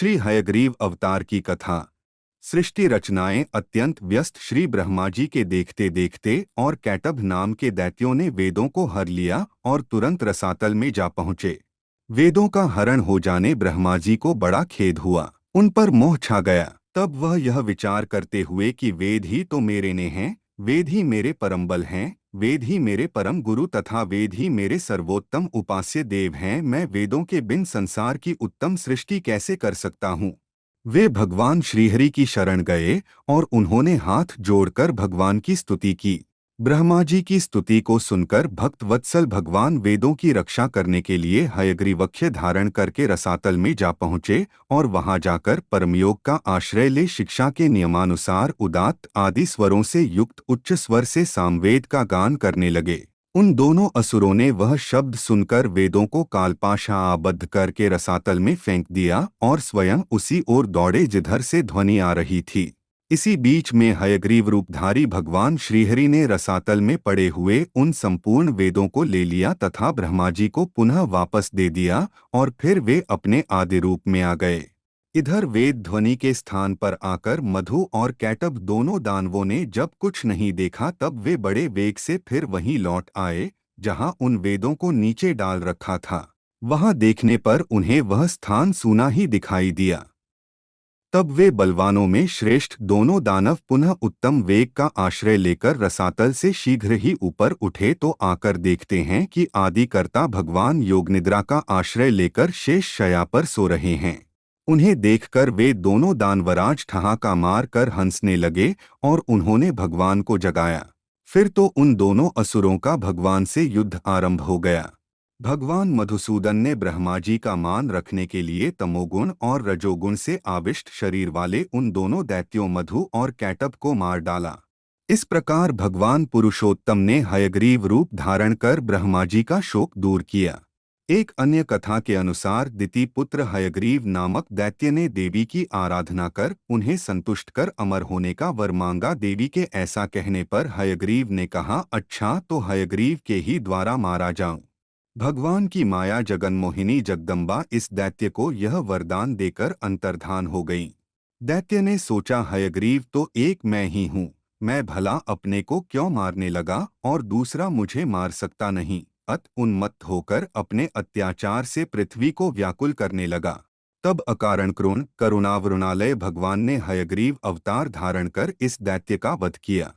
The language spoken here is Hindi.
श्री हयग्रीव अवतार की कथा। सृष्टि रचनाएं अत्यंत व्यस्त श्री ब्रह्मा जी के देखते देखते और कैटभ नाम के दैत्यों ने वेदों को हर लिया और तुरंत रसातल में जा पहुंचे। वेदों का हरण हो जाने ब्रह्मा जी को बड़ा खेद हुआ, उन पर मोह छा गया। तब वह यह विचार करते हुए कि वेद ही तो मेरे ने हैं, वेद ही मेरे परम बल हैं, वेद ही मेरे परम गुरु तथा वेद ही मेरे सर्वोत्तम उपास्य देव हैं, मैं वेदों के बिन संसार की उत्तम सृष्टि कैसे कर सकता हूँ। वे भगवान श्रीहरि की शरण गए और उन्होंने हाथ जोड़कर भगवान की स्तुति की। ब्रह्मा जी की स्तुति को सुनकर भक्त वत्सल भगवान वेदों की रक्षा करने के लिए हयग्रीवक्ष धारण करके रसातल में जा पहुँचे और वहां जाकर परमयोग का आश्रय ले शिक्षा के नियमानुसार उदात्त आदि स्वरों से युक्त उच्च स्वर से सामवेद का गान करने लगे। उन दोनों असुरों ने वह शब्द सुनकर वेदों को कालपाशा आबद्ध करके रसातल में फेंक दिया और स्वयं उसी ओर दौड़े जिधर से ध्वनि आ रही थी। इसी बीच में हयग्रीव रूपधारी भगवान श्रीहरि ने रसातल में पड़े हुए उन संपूर्ण वेदों को ले लिया तथा ब्रह्मा जी को पुनः वापस दे दिया और फिर वे अपने आदि रूप में आ गए। इधर वेद ध्वनि के स्थान पर आकर मधु और कैटभ दोनों दानवों ने जब कुछ नहीं देखा तब वे बड़े वेग से फिर वहीं लौट आए जहां उन वेदों को नीचे डाल रखा था। वहां देखने पर उन्हें वह स्थान सूना ही दिखाई दिया। तब वे बलवानों में श्रेष्ठ दोनों दानव पुनः उत्तम वेग का आश्रय लेकर रसातल से शीघ्र ही ऊपर उठे तो आकर देखते हैं कि आदिकर्ता भगवान योगनिद्रा का आश्रय लेकर शेष शया पर सो रहे हैं। उन्हें देखकर वे दोनों दानवराज ठहाका मार कर हंसने लगे और उन्होंने भगवान को जगाया। फिर तो उन दोनों असुरों का भगवान से युद्ध आरंभ हो गया। भगवान मधुसूदन ने ब्रह्मा जी का मान रखने के लिए तमोगुण और रजोगुण से आविष्ट शरीर वाले उन दोनों दैत्यों मधु और कैटभ को मार डाला। इस प्रकार भगवान पुरुषोत्तम ने हयग्रीव रूप धारण कर ब्रह्मा जी का शोक दूर किया। एक अन्य कथा के अनुसार दिति पुत्र हयग्रीव नामक दैत्य ने देवी की आराधना कर उन्हें संतुष्ट कर अमर होने का वर मांगा। देवी के ऐसा कहने पर हयग्रीव ने कहा, अच्छा तो हयग्रीव के ही द्वारा मारा जाऊं। भगवान की माया जगन्मोहिनी जगदम्बा इस दैत्य को यह वरदान देकर अंतर्धान हो गई। दैत्य ने सोचा, हयग्रीव तो एक मैं ही हूँ, मैं भला अपने को क्यों मारने लगा और दूसरा मुझे मार सकता नहीं। अत उन्मत्त होकर अपने अत्याचार से पृथ्वी को व्याकुल करने लगा। तब अकारण करुणावरुणालय भगवान ने हयग्रीव अवतार धारण कर इस दैत्य का वध किया।